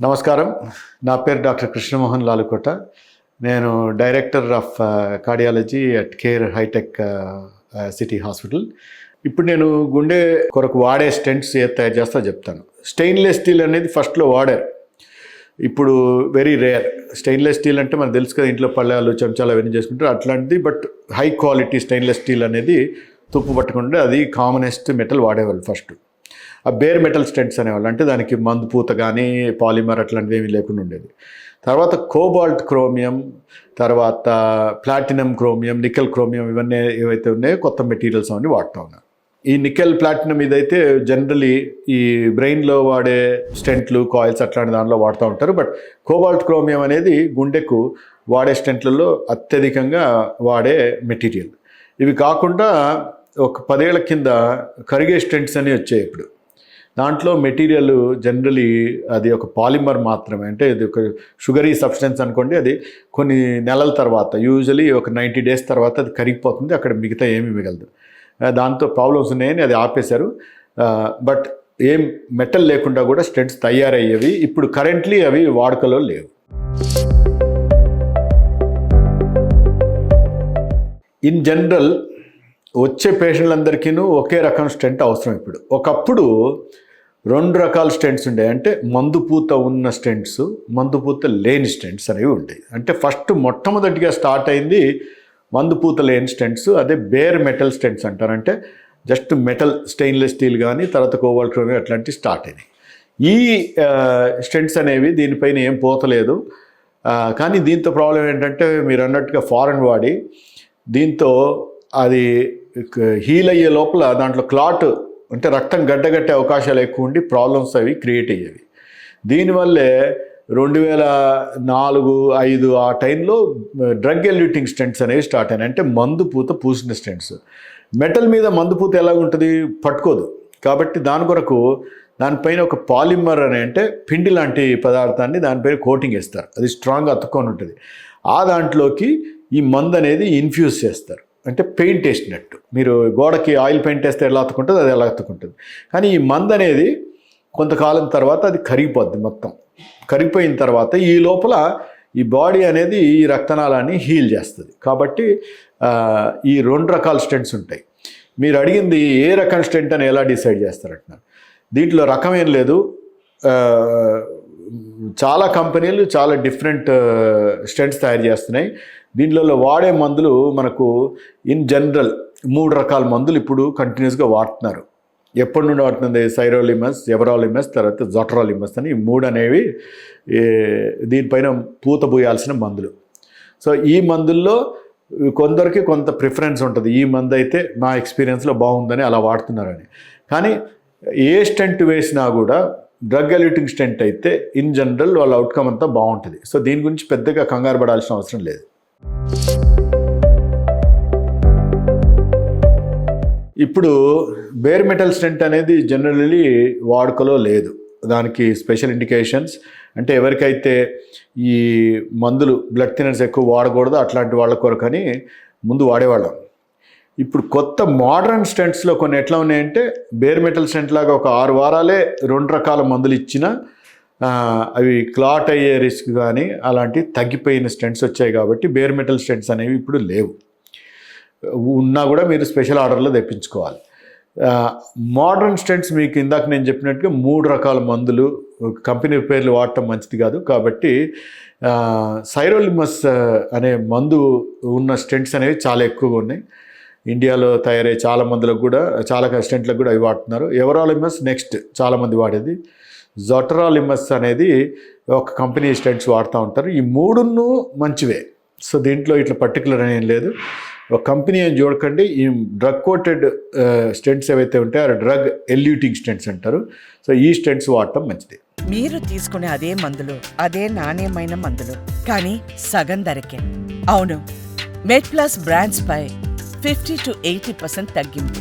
నమస్కారం. నా పేరు డాక్టర్ కృష్ణమోహన్ లాలుకోట. నేను director of cardiology at Care Hitec City hospital. ఇప్పుడు నేను గుండె కొరకు వాడే స్టెంట్స్ ఏ తయారు చేస్తా చెప్తాను. స్టెయిన్లెస్ స్టీల్ అనేది ఫస్ట్లో వాడారు. ఇప్పుడు వెరీ రేర్. స్టెయిన్లెస్ స్టీల్ అంటే మనకు తెలుసు కదా, ఇంట్లో పళ్ళాలు చెంచాలు అవన్నీ చేసుకుంటారు అట్లాంటిది. But high quality stainless steel అనేది తుప్పు పట్టకుండా అది కామనెస్ట్ మెటల్ వాడేవాళ్ళు ఫస్ట్. ఆ బేర్ మెటల్ స్టెంట్స్ అనేవాళ్ళు, అంటే దానికి మందు పూత కానీ పాలిమర్ అట్లాంటివి ఏమీ లేకుండా ఉండేది. తర్వాత కోబాల్ట్ క్రోమియం, తర్వాత ప్లాటినం క్రోమియం, నికెల్ క్రోమియం, ఇవన్నీ ఏవైతే ఉన్నాయో కొత్త మెటీరియల్స్ అవన్నీ వాడుతూ ఉన్నారు. ఈ నికెల్ ప్లాటినం ఇదైతే జనరలీ ఈ బ్రెయిన్లో వాడే స్టెంట్లు కాయిల్స్ అట్లాంటి దాంట్లో వాడుతూ ఉంటారు. బట్ కోబాల్ట్ క్రోమియం అనేది గుండెకు వాడే స్టెంట్లలో అత్యధికంగా వాడే మెటీరియల్. ఇవి కాకుండా ఒక 10 ఏళ్ల కింద కరిగే స్టెంట్స్ అని వచ్చాయి. ఇప్పుడు దాంట్లో మెటీరియల్ జనరలీ అది ఒక పాలిమర్ మాత్రమే, అంటే ఇది ఒక షుగరీ సబ్స్టెన్స్ అనుకోండి. అది కొన్ని నెలల తర్వాత, యూజువలీ ఒక 90 డేస్ తర్వాత అది కరిగిపోతుంది, అక్కడ మిగతా ఏమీ మిగలదు. దాంతో ప్రాబ్లమ్స్ ఉన్నాయని అది ఆపేశారు. బట్ ఏం మెటల్ లేకుండా కూడా స్టెంట్స్ తయారయ్యేవి. ఇప్పుడు కరెంట్లీ అవి వాడుకలో లేవు. ఇన్ జనరల్ వచ్చే పేషెంట్లందరికీ ఒకే రకం స్టెంట్ అవసరం. ఇప్పుడు ఒకప్పుడు 2 రకాల స్టెంట్స్ ఉండేవి, అంటే మందుపూత ఉన్న స్టెంట్స్, మందుపూత లేని స్టెంట్స్ అనేవి ఉండేవి. అంటే ఫస్ట్ మొట్టమొదటిగా స్టార్ట్ అయింది మందుపూత లేని స్టెంట్స్, అదే బేర్ మెటల్ స్టెంట్స్ అంటారు. అంటే జస్ట్ మెటల్, స్టెయిన్లెస్ స్టీల్ కానీ తర్వాత కోబాల్ట్ క్రోమియం అట్లాంటివి స్టార్ట్ అయినాయి. ఈ స్టెంట్స్ అనేవి దీనిపైన ఏం పోతలేదు. కానీ దీంతో ప్రాబ్లం ఏంటంటే, మీరు అన్నట్టుగా ఫారెన్ వాడి దీంతో అది హీల్ అయ్యే లోపల దాంట్లో క్లాట్, అంటే రక్తం గడ్డగట్టే అవకాశాలు ఎక్కువ ఉండి ప్రాబ్లమ్స్ అవి క్రియేట్ అయ్యేవి. దీనివల్లే 2004-05 ఆ టైంలో డ్రగ్ ఎల్యూటింగ్ స్టెంట్స్ అనేవి స్టార్ట్ అయినాయి. అంటే మందుపూత పూసిన స్టెంట్స్. మెటల్ మీద మందుపూత ఎలా ఉంటుంది, పట్టుకోదు. కాబట్టి దాని కొరకు దానిపైన ఒక పాలిమర్ అనే, అంటే పిండి లాంటి పదార్థాన్ని దానిపైన కోటింగ్ వేస్తారు. అది స్ట్రాంగ్గా అతుక్కొని ఉంటుంది. ఆ దాంట్లోకి ఈ మందు అనేది ఇన్ఫ్యూజ్ చేస్తారు. అంటే పెయింట్ వేసినట్టు, మీరు గోడకి ఆయిల్ పెయింట్ వేస్తే ఎలా అతుక్కుంటుంది అది ఎలా అతుక్కుంటుంది. కానీ ఈ మందు అనేది కొంతకాలం తర్వాత అది కరిగిపోద్ది. మొత్తం కరిగిపోయిన తర్వాత ఈ లోపల ఈ బాడీ అనేది ఈ రక్తనాళాన్ని హీల్ చేస్తుంది. కాబట్టి ఈ 2 రకాల స్టెంట్స్ ఉంటాయి. మీరు అడిగింది ఏ రకం స్టెంట్ అని ఎలా డిసైడ్ చేస్తారంటున్నారు. దీంట్లో రకం ఏం లేదు. చాలా కంపెనీలు చాలా డిఫరెంట్ స్టెంట్స్ తయారు చేస్తున్నాయి. దీంట్లో వాడే మందులు మనకు ఇన్ జనరల్ 3 రకాల మందులు ఇప్పుడు కంటిన్యూస్గా వాడుతున్నారు. ఎప్పటి నుండి వాడుతుంది? సైరోలిమస్, ఎవరాలిమస్, తర్వాత జొటరాలిమస్ అని 3 అనేవి దీనిపైన పూత పూయాల్సిన మందులు. సో ఈ మందుల్లో కొందరికి కొంత ప్రిఫరెన్స్ ఉంటుంది. ఈ మందు అయితే నా ఎక్స్పీరియన్స్లో బాగుందని అలా వాడుతున్నారని. కానీ ఏ స్టెంట్ వేసినా కూడా డ్రగ్ ఎల్యూటింగ్ స్టెంట్ అయితే ఇన్ జనరల్ వాళ్ళ అవుట్కమ్ అంతా బాగుంటుంది. సో దీని గురించి పెద్దగా కంగారు పడాల్సిన అవసరం లేదు. ఇప్పుడు బేర్ మెటల్ స్టెంట్ అనేది జనరల్లీ వాడుకలో లేదు. దానికి స్పెషల్ ఇండికేషన్స్, అంటే ఎవరికైతే ఈ మందులు బ్లడ్ థిన్నర్స్ ఎక్కువ వాడకూడదు అట్లాంటి వాళ్ళ కొరకని ముందు వాడేవాళ్ళం. ఇప్పుడు కొత్త మోడర్న్ స్టెంట్స్లో కొన్ని ఎట్లా ఉన్నాయంటే, బేర్ మెటల్ స్టెంట్ లాగా ఒక 6 వారాలే 2 రకాల మందులు ఇచ్చినా అవి క్లాట్ అయ్యే రిస్క్ కానీ అలాంటి తగ్గిపోయిన స్టెంట్స్ వచ్చాయి. కాబట్టి బేర్ మెటల్ స్టెంట్స్ అనేవి ఇప్పుడు లేవు. ఉన్నా కూడా మీరు స్పెషల్ ఆర్డర్లో తెప్పించుకోవాలి. మోడర్న్ స్టెంట్స్ మీకు ఇందాక నేను చెప్పినట్టుగా 3 రకాల మందులు, కంపెనీ పేర్లు వాడటం మంచిది కాదు. కాబట్టి సైరోలిమస్ అనే మందు ఉన్న స్టెంట్స్ అనేవి చాలా ఎక్కువగా ఉన్నాయి. ఇండియాలో తయారయ్యే చాలా మందులకు కూడా, చాలా స్టెంట్లకు కూడా అవి వాడుతున్నారు. ఎవరాలిమస్ నెక్స్ట్ చాలామంది వాడేది. జొటరాలిమస్ అనేది ఒక కంపెనీ స్టెంట్స్ వాడుతూ ఉంటారు. ఈ 3 మంచివే. సో దీంట్లో ఇట్లా పర్టికులర్ అని ఏం లేదు. ఒక కంపెనీ అని చూడకండి. ఈ డ్రగ్ కోటెడ్ స్టెంట్స్ ఏవైతే ఉంటాయో ఆ డ్రగ్ ఎల్యూటింగ్ స్టెంట్స్ అంటారు. సో ఈ స్టెంట్స్ వాడటం మంచిది. మీరు తీసుకునే అదే మందులు, అదే నాణ్యమైన మందులు, కానీ సగం ధరకే. అవును, మెడ్ ప్లస్ బ్రాండ్స్ పై 50-80% తగ్గింపు.